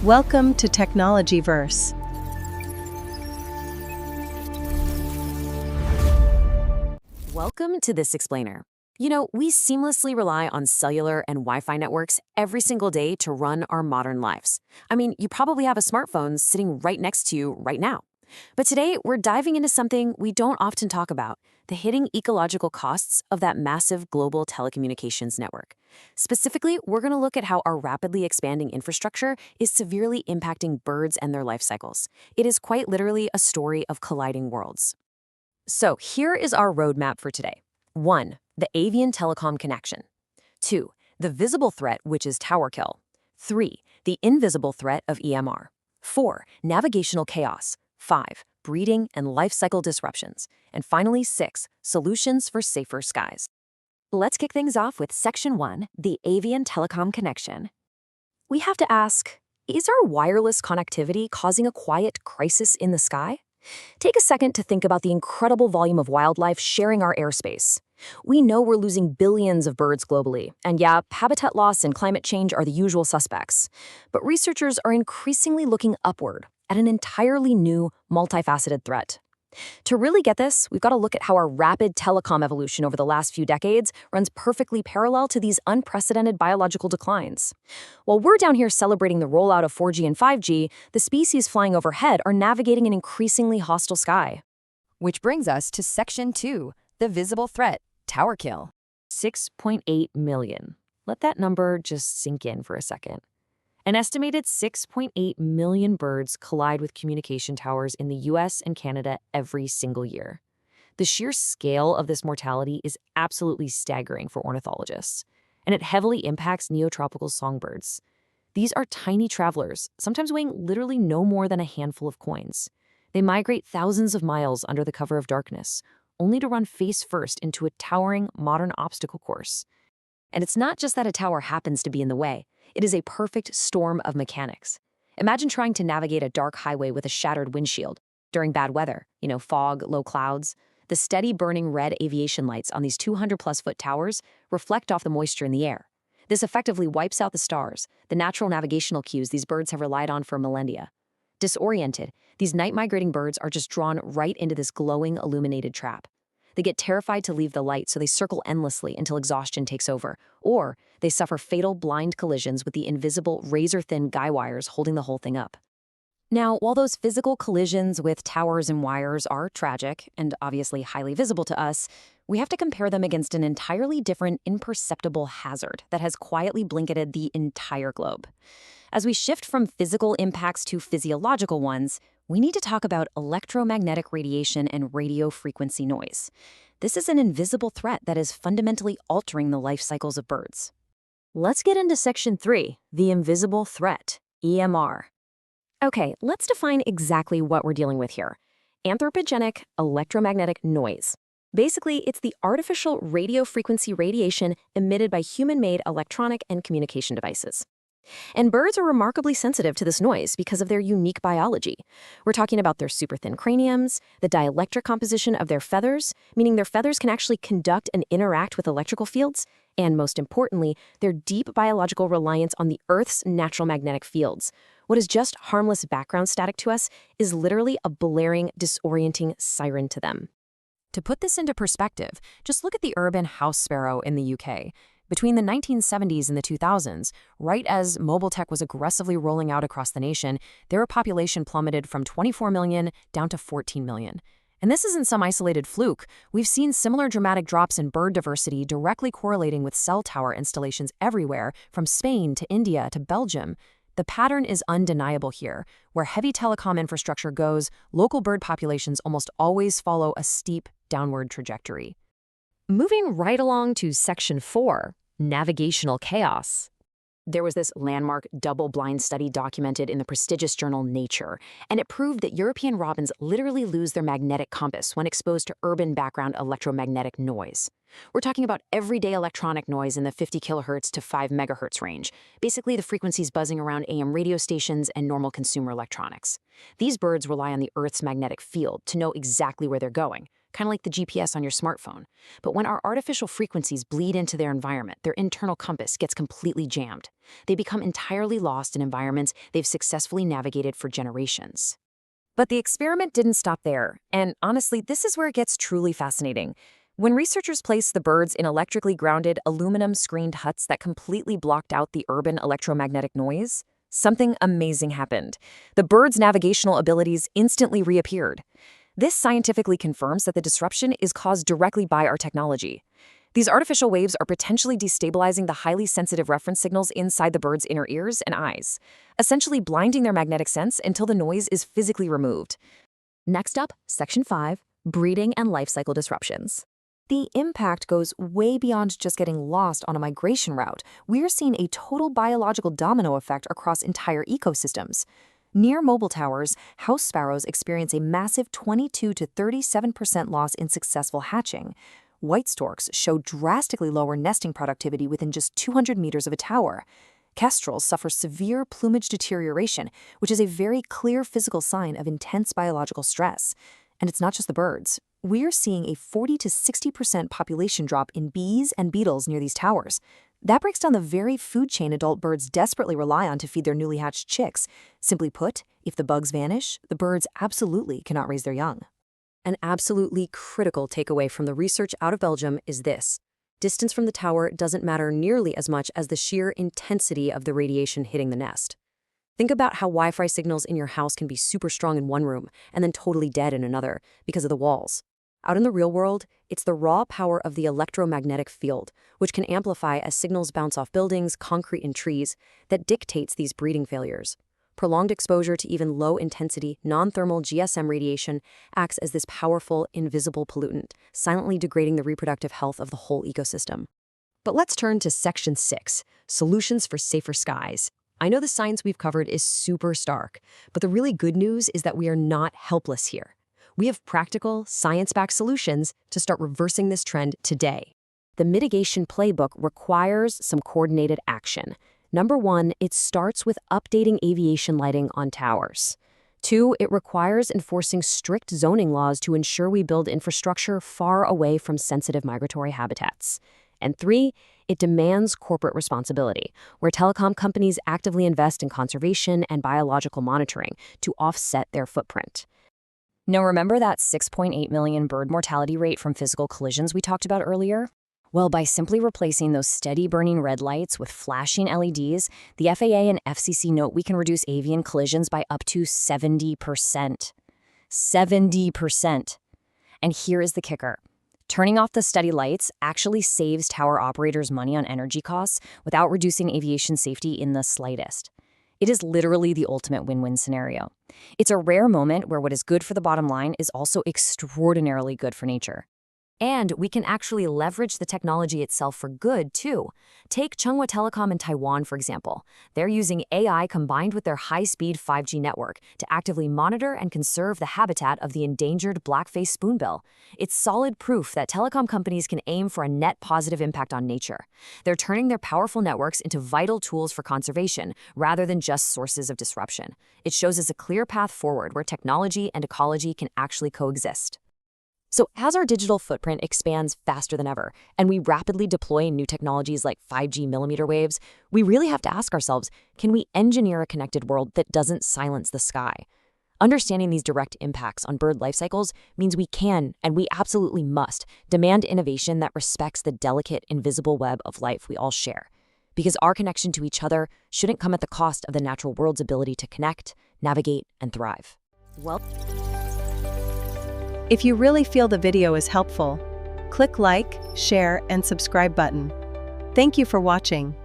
Welcome to Technologyverse. Welcome to this explainer. We seamlessly rely on cellular and Wi-Fi networks every single day to run our modern lives. You probably have a smartphone sitting right next to you right now. But today, we're diving into something we don't often talk about, the hidden ecological costs of that massive global telecommunications network. Specifically, we're going to look at how our rapidly expanding infrastructure is severely impacting birds and their life cycles. It is quite literally a story of colliding worlds. So here is our roadmap for today. 1. The Avian Telecom connection. 2. The visible threat, which is tower kill. 3. The invisible threat of EMR. 4. Navigational chaos. 5. Breeding and life cycle disruptions. And finally, 6. Solutions for safer skies. Let's kick things off with Section 1, the Avian Telecom connection. We have to ask, is our wireless connectivity causing a quiet crisis in the sky? Take a second to think about the incredible volume of wildlife sharing our airspace. We know we're losing billions of birds globally, and yeah, habitat loss and climate change are the usual suspects. But researchers are increasingly looking upward at an entirely new, multifaceted threat. To really get this, we've got to look at how our rapid telecom evolution over the last few decades runs perfectly parallel to these unprecedented biological declines. While we're down here celebrating the rollout of 4G and 5G, the species flying overhead are navigating an increasingly hostile sky. Which brings us to Section 2, the visible threat, tower kill. 6.8 million. Let that number just sink in for a second. An estimated 6.8 million birds collide with communication towers in the US and Canada every single year. The sheer scale of this mortality is absolutely staggering for ornithologists, and it heavily impacts neotropical songbirds. These are tiny travelers, sometimes weighing literally no more than a handful of coins. They migrate thousands of miles under the cover of darkness, only to run face first into a towering modern obstacle course. And it's not just that a tower happens to be in the way. It is a perfect storm of mechanics. Imagine trying to navigate a dark highway with a shattered windshield during bad weather, fog, low clouds. The steady burning red aviation lights on these 200-plus-foot towers reflect off the moisture in the air. This effectively wipes out the stars, the natural navigational cues these birds have relied on for millennia. Disoriented, these night-migrating birds are just drawn right into this glowing, illuminated trap. They get terrified to leave the light, so they circle endlessly until exhaustion takes over, or they suffer fatal blind collisions with the invisible, razor-thin guy wires holding the whole thing up. Now, while those physical collisions with towers and wires are tragic and obviously highly visible to us, we have to compare them against an entirely different, imperceptible hazard that has quietly blanketed the entire globe. As we shift from physical impacts to physiological ones, we need to talk about electromagnetic radiation and radio frequency noise. This is an invisible threat that is fundamentally altering the life cycles of birds. Let's get into Section 3, the invisible threat, EMR. Okay, let's define exactly what we're dealing with here. Anthropogenic electromagnetic noise. Basically, it's the artificial radio frequency radiation emitted by human-made electronic and communication devices. And birds are remarkably sensitive to this noise because of their unique biology. We're talking about their super thin craniums, the dielectric composition of their feathers, meaning their feathers can actually conduct and interact with electrical fields, and most importantly, their deep biological reliance on the Earth's natural magnetic fields. What is just harmless background static to us is literally a blaring, disorienting siren to them. To put this into perspective, just look at the urban house sparrow in the UK. Between the 1970s and the 2000s, right as mobile tech was aggressively rolling out across the nation, their population plummeted from 24 million down to 14 million. And this isn't some isolated fluke. We've seen similar dramatic drops in bird diversity directly correlating with cell tower installations everywhere, from Spain to India to Belgium. The pattern is undeniable here. Where heavy telecom infrastructure goes, local bird populations almost always follow a steep downward trajectory. Moving right along to Section 4, navigational chaos. There was this landmark double-blind study documented in the prestigious journal Nature, and it proved that European robins literally lose their magnetic compass when exposed to urban background electromagnetic noise. We're talking about everyday electronic noise in the 50 kilohertz to 5 megahertz range, basically the frequencies buzzing around AM radio stations and normal consumer electronics. These birds rely on the Earth's magnetic field to know exactly where they're going, kind of like the GPS on your smartphone. But when our artificial frequencies bleed into their environment, their internal compass gets completely jammed. They become entirely lost in environments they've successfully navigated for generations. But the experiment didn't stop there, and honestly, this is where it gets truly fascinating. When researchers placed the birds in electrically grounded, aluminum-screened huts that completely blocked out the urban electromagnetic noise, something amazing happened. The birds' navigational abilities instantly reappeared. This scientifically confirms that the disruption is caused directly by our technology. These artificial waves are potentially destabilizing the highly sensitive reference signals inside the bird's inner ears and eyes, essentially blinding their magnetic sense until the noise is physically removed. Next up, Section 5, Breeding and Life Cycle Disruptions. The impact goes way beyond just getting lost on a migration route. We're seeing a total biological domino effect across entire ecosystems. Near mobile towers, house sparrows experience a massive 22 to 37% loss in successful hatching. White storks show drastically lower nesting productivity within just 200 meters of a tower. Kestrels suffer severe plumage deterioration, which is a very clear physical sign of intense biological stress. And it's not just the birds. We're seeing a 40 to 60% population drop in bees and beetles near these towers. That breaks down the very food chain adult birds desperately rely on to feed their newly hatched chicks. Simply put, if the bugs vanish, the birds absolutely cannot raise their young. An absolutely critical takeaway from the research out of Belgium is this. Distance from the tower doesn't matter nearly as much as the sheer intensity of the radiation hitting the nest. Think about how Wi-Fi signals in your house can be super strong in one room and then totally dead in another because of the walls. Out in the real world, it's the raw power of the electromagnetic field, which can amplify as signals bounce off buildings, concrete, and trees, that dictates these breeding failures. Prolonged exposure to even low-intensity, non-thermal GSM radiation acts as this powerful, invisible pollutant, silently degrading the reproductive health of the whole ecosystem. But let's turn to Section 6, Solutions for Safer Skies. I know the science we've covered is super stark, but the really good news is that we are not helpless here. We have practical, science-backed solutions to start reversing this trend today. The mitigation playbook requires some coordinated action. Number 1, it starts with updating aviation lighting on towers. 2, it requires enforcing strict zoning laws to ensure we build infrastructure far away from sensitive migratory habitats. And 3, it demands corporate responsibility, where telecom companies actively invest in conservation and biological monitoring to offset their footprint. Now, remember that 6.8 million bird mortality rate from physical collisions we talked about earlier? Well, by simply replacing those steady burning red lights with flashing LEDs, the FAA and FCC note we can reduce avian collisions by up to 70%. 70%. And here is the kicker. Turning off the steady lights actually saves tower operators money on energy costs without reducing aviation safety in the slightest. It is literally the ultimate win-win scenario. It's a rare moment where what is good for the bottom line is also extraordinarily good for nature. And we can actually leverage the technology itself for good, too. Take Chunghwa Telecom in Taiwan, for example. They're using AI combined with their high-speed 5G network to actively monitor and conserve the habitat of the endangered black-faced spoonbill. It's solid proof that telecom companies can aim for a net positive impact on nature. They're turning their powerful networks into vital tools for conservation rather than just sources of disruption. It shows us a clear path forward where technology and ecology can actually coexist. So as our digital footprint expands faster than ever, and we rapidly deploy new technologies like 5G millimeter waves, we really have to ask ourselves, can we engineer a connected world that doesn't silence the sky? Understanding these direct impacts on bird life cycles means we can, and we absolutely must, demand innovation that respects the delicate, invisible web of life we all share. Because our connection to each other shouldn't come at the cost of the natural world's ability to connect, navigate, and thrive. Well, If you really feel the video is helpful, click like, share, and subscribe button. Thank you for watching.